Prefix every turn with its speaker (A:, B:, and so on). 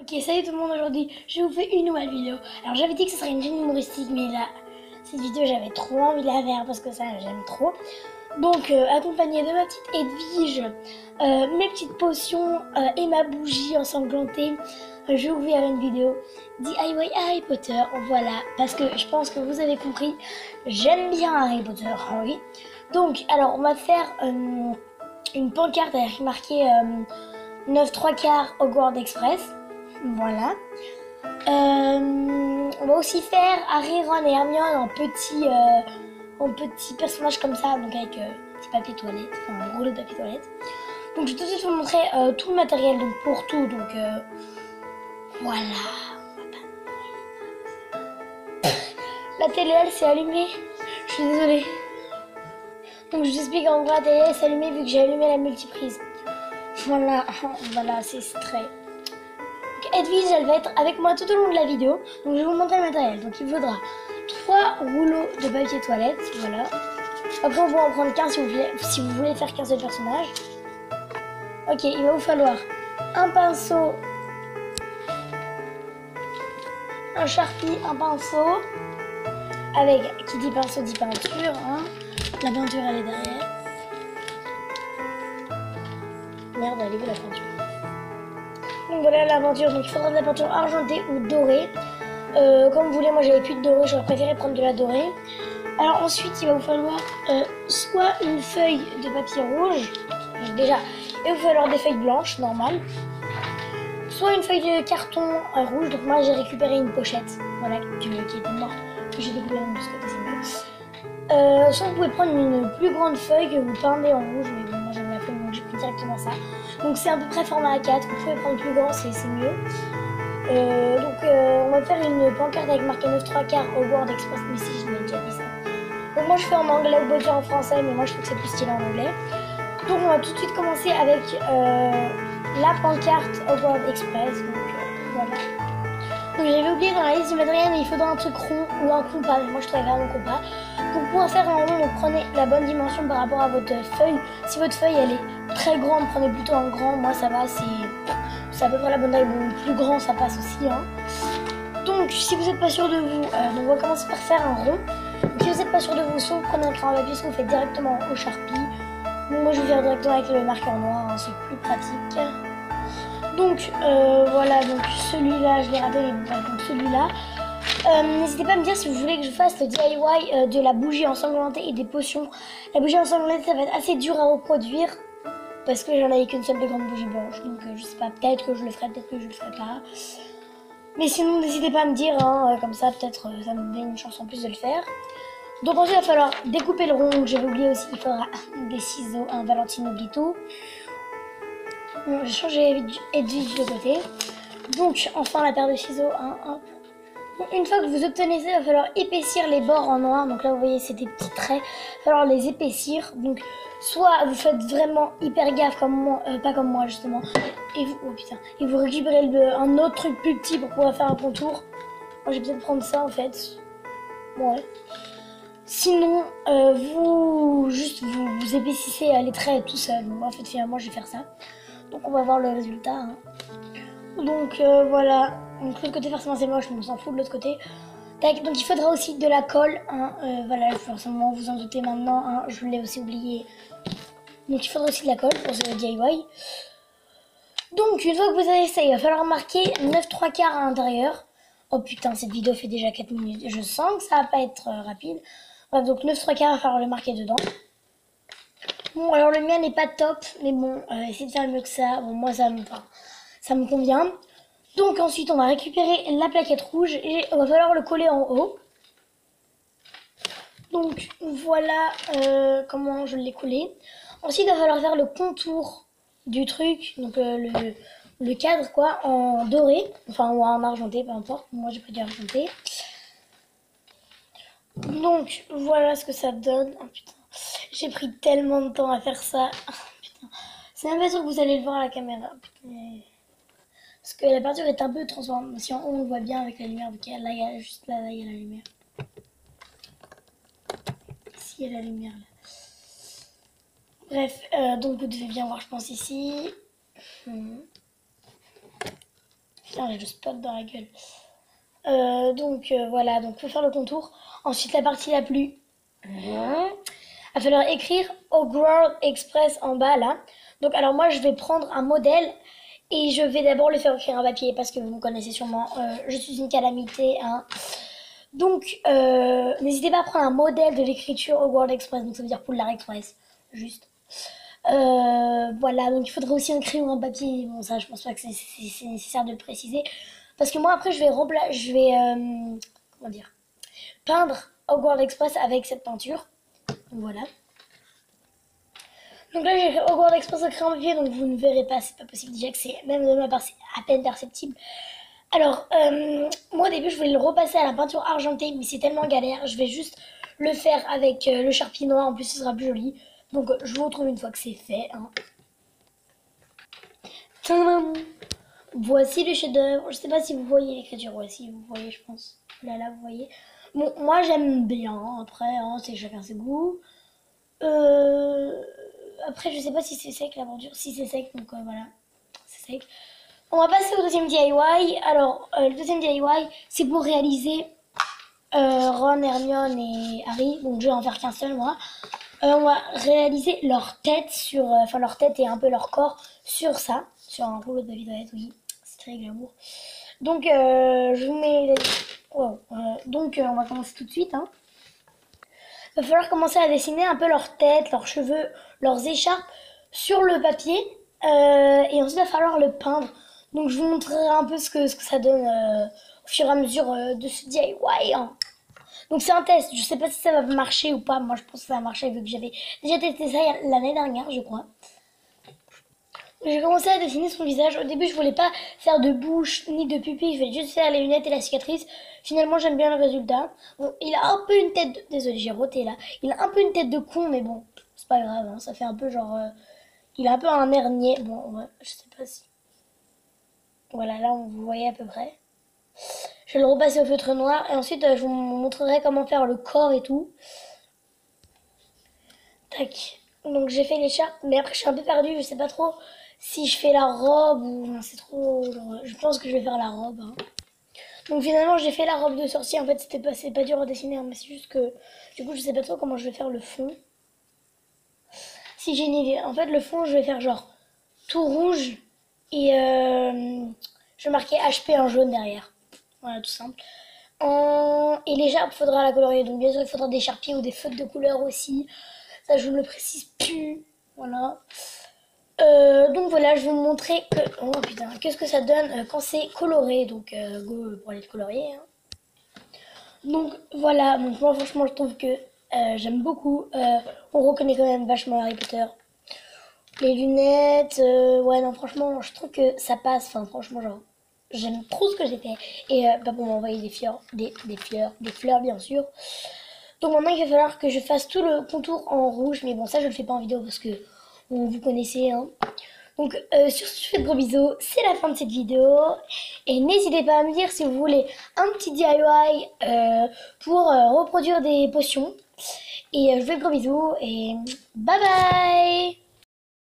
A: Ok, salut tout le monde, aujourd'hui je vous fais une nouvelle vidéo. Alors j'avais dit que ce serait une chaîne humoristique, mais là, cette vidéo j'avais trop envie de la faire parce que ça j'aime trop. Donc accompagnée de ma petite Edwige, mes petites potions et ma bougie ensanglantée, je vais vous faire une vidéo DIY Harry Potter. Voilà, parce que je pense que vous avez compris, j'aime bien Harry Potter, oui. Donc alors on va faire une pancarte avec marqué 9 3 quarts Hogwarts Express. Voilà. On va aussi faire Harry, Ron et Hermione en petits personnages comme ça, donc avec petit papier toilette, enfin un rouleau de papier toilette. Donc je vais tout de suite vous montrer tout le matériel donc pour tout, donc voilà. La télé elle s'est allumée, je suis désolée. Donc je vous explique en gros la télé elle s'est allumée vu que j'ai allumé la multiprise. Voilà, voilà c'est très... Edwige, elle va être avec moi tout au long de la vidéo, donc je vais vous montrer le matériel. Donc il faudra 3 rouleaux de papier toilette, voilà. Après on va en prendre qu'un si vous voulez faire qu'un seul personnage. Ok, il va vous falloir un pinceau, un Sharpie, un pinceau, avec, qui dit pinceau dit peinture, hein. La peinture elle est derrière. Merde, elle est où la peinture? Donc voilà la peinture, donc il faudra de la peinture argentée ou dorée. Comme vous voulez, moi j'avais plus de dorée, j'aurais préféré prendre de la dorée. Alors ensuite il va vous falloir soit une feuille de papier rouge, déjà, il va vous falloir des feuilles blanches, normales. Soit une feuille de carton rouge, donc moi j'ai récupéré une pochette, voilà, qui était morte, que j'ai découvert de ce côté, c'est mieux. Soit vous pouvez prendre une plus grande feuille que vous peindez en rouge, mais bon, moi j'aime la feuille donc j'ai pris directement ça. Donc c'est à peu près format A4, vous pouvez prendre plus grand, c'est mieux. On va faire une pancarte avec marqué 9 3 quarts Hogwarts Express, mais si je l'ai déjà dit ça. Donc moi je fais en anglais, vous pouvez faire en français, mais moi je trouve que c'est plus stylé en anglais. Donc on va tout de suite commencer avec la pancarte Hogwarts Express, donc voilà. Donc j'avais oublié dans la liste du matériel, mais il faudra un truc rond ou un compas, mais moi je travaille vers mon compas. Pour pouvoir faire un rond, donc prenez la bonne dimension par rapport à votre feuille. Si votre feuille elle est très grande, prenez plutôt un grand, moi ça va, c'est à peu près la bonne taille, bon plus grand ça passe aussi, hein. Donc si vous n'êtes pas sûr de vous, donc on va commencer par faire un rond. Donc, si vous n'êtes pas sûr de vous, soit vous prenez un crayon à papier, soit vous faites directement au Sharpie. Donc moi je vais faire directement avec le marqueur noir, hein, c'est plus pratique. Donc voilà, donc celui-là je l'ai raté, mais bon, donc celui-là. N'hésitez pas à me dire si vous voulez que je fasse le DIY de la bougie ensanglantée et des potions. La bougie ensanglantée ça va être assez dur à reproduire parce que j'en avais qu'une seule de grande bougie blanche, donc je sais pas, peut-être que je le ferai, peut-être que je le ferai pas. Mais sinon n'hésitez pas à me dire, hein, comme ça peut-être ça me donne une chance en plus de le faire. Donc ensuite il va falloir découper le rond, donc j'avais oublié aussi, il faudra des ciseaux, un Valentino Blito. Bon, j'ai changé Edwige de côté. Donc enfin la paire de ciseaux, hop. Bon, une fois que vous obtenez ça, il va falloir épaissir les bords en noir. Donc là vous voyez c'est des petits traits, il va falloir les épaissir. Donc soit vous faites vraiment hyper gaffe comme moi, pas comme moi justement, et vous, oh putain, et vous récupérez un autre truc plus petit pour pouvoir faire un contour. Moi je vais peut-être prendre ça en fait. Ouais. Sinon, vous épaississez les traits tout seul. Moi, en fait, finalement, je vais faire ça. Donc, on va voir le résultat. Hein. Donc, voilà. Donc, l'autre côté, forcément, c'est moche, mais on s'en fout de l'autre côté. Tac. Donc, il faudra aussi de la colle. Hein. Voilà, forcément, vous en doutez maintenant. Hein. Je l'ai aussi oublié. Donc, il faudra aussi de la colle pour ce DIY. Donc, une fois que vous avez ça, il va falloir marquer 9 3 quarts à l'intérieur. Oh putain, cette vidéo fait déjà 4 minutes. Je sens que ça va pas être rapide. Bref, donc 9 3 quarts, il va falloir le marquer dedans. Bon, alors le mien n'est pas top, mais bon, essayez de faire mieux que ça. Bon, moi, ça me convient. Donc ensuite, on va récupérer la plaquette rouge et on va falloir le coller en haut. Donc voilà comment je l'ai collé. Ensuite, il va falloir faire le contour du truc, donc le cadre quoi, en doré, enfin ou en argenté, peu importe. Moi, j'ai pris du argenté. Donc voilà ce que ça donne. Oh, putain. J'ai pris tellement de temps à faire ça. Oh, putain. C'est même pas sûr que vous allez le voir à la caméra. Putain. Parce que la peinture est un peu transparente. Si en haut on le voit bien avec la lumière. Donc là, il y a juste là, il y a la lumière. Ici, il y a la lumière là. Bref, donc vous devez bien voir, je pense, ici. Putain, j'ai le spot dans la gueule. Voilà, donc faut faire le contour. Ensuite, la partie la plus... Il va falloir écrire Hogwarts Express en bas, là. Donc, alors moi, je vais prendre un modèle et je vais d'abord le faire écrire en papier parce que vous me connaissez sûrement, je suis une calamité, hein. Donc, n'hésitez pas à prendre un modèle de l'écriture Hogwarts Express, donc ça veut dire Poudlard Express, juste. Voilà, donc il faudrait aussi un crayon en papier. Bon, ça, je pense pas que c'est nécessaire de le préciser. Parce que moi, après, comment dire, peindre Hogwarts Express avec cette peinture. Donc voilà. Donc là, j'ai écrit Hogwarts Express au crayon en papier, donc vous ne verrez pas, c'est pas possible. Déjà que c'est, même de ma part, c'est à peine perceptible. Alors, moi au début, je voulais le repasser à la peinture argentée, mais c'est tellement galère. Je vais juste le faire avec le Sharpie noir, en plus, ce sera plus joli. Donc, je vous retrouve une fois que c'est fait. Hein. Tadam! Voici le chef-d'œuvre. Je sais pas si vous voyez l'écriture. Voici, vous voyez, je pense. Là, vous voyez. Bon, moi, j'aime bien. Après, hein, c'est chacun ses goûts. Après, je sais pas si c'est sec la bordure. Si c'est sec, donc voilà, c'est sec. On va passer au deuxième DIY. Alors, le deuxième DIY, c'est pour réaliser Ron, Hermione et Harry. Donc, je vais en faire qu'un seul, moi. On va réaliser leur tête sur... Enfin, leur tête et un peu leur corps sur ça. Sur un rouleau de baby-toilette, oui. C'est très glamour. Donc, je vous mets... Wow. Donc, on va commencer tout de suite, hein. Il va falloir commencer à dessiner un peu leur tête, leurs cheveux, leurs écharpes sur le papier. Et ensuite, il va falloir le peindre. Donc, je vous montrerai un peu ce que ça donne au fur et à mesure de ce DIY. Hein. Donc, c'est un test. Je sais pas si ça va marcher ou pas. Moi, je pense que ça va marcher vu que j'avais déjà testé ça l'année dernière, je crois. J'ai commencé à dessiner son visage. Au début, je voulais pas faire de bouche ni de pupille. Je voulais juste faire les lunettes et la cicatrice. Finalement, j'aime bien le résultat. Bon, il a un peu une tête de... Désolée, j'ai roté là. Il a un peu une tête de con, mais bon, c'est pas grave. Hein. Ça fait un peu genre... Il a un peu un air niais. Bon, ouais, je sais pas si... Voilà, là, vous voyez à peu près. Je vais le repasser au feutre noir. Et ensuite, je vous montrerai comment faire le corps et tout. Tac. Donc, j'ai fait l'écharpe. Mais après, je suis un peu perdue. Je sais pas trop... Si je fais la robe ou c'est trop... Genre, je pense que je vais faire la robe. Hein. Donc finalement j'ai fait la robe de sorcier. En fait c'est pas dur à dessiner. Hein, mais c'est juste que du coup je sais pas trop comment je vais faire le fond. Si j'ai une idée. En fait le fond je vais faire genre tout rouge. Et je vais marquer HP en jaune derrière. Voilà tout simple. Et l'écharpe faudra la colorier. Donc bien sûr il faudra des charpiers ou des feutres de couleur aussi. Ça je ne le précise plus. Voilà. Donc voilà, je vais vous montrer que... Oh putain, qu'est-ce que ça donne quand c'est coloré. Donc go pour aller le colorier. Hein. Donc voilà, donc moi franchement je trouve que j'aime beaucoup. On reconnaît quand même vachement Harry Potter. Les lunettes, ouais non franchement je trouve que ça passe. Enfin franchement genre, j'aime trop ce que j'ai fait. Et bah bon, on m'a envoyé des fleurs bien sûr. Donc maintenant il va falloir que je fasse tout le contour en rouge. Mais bon ça je le fais pas en vidéo parce que... Bon, vous connaissez, hein. Donc, sur ce, je fais de gros bisous. C'est la fin de cette vidéo. Et n'hésitez pas à me dire si vous voulez un petit DIY pour reproduire des potions. Et je vous fais de gros bisous. Et bye bye!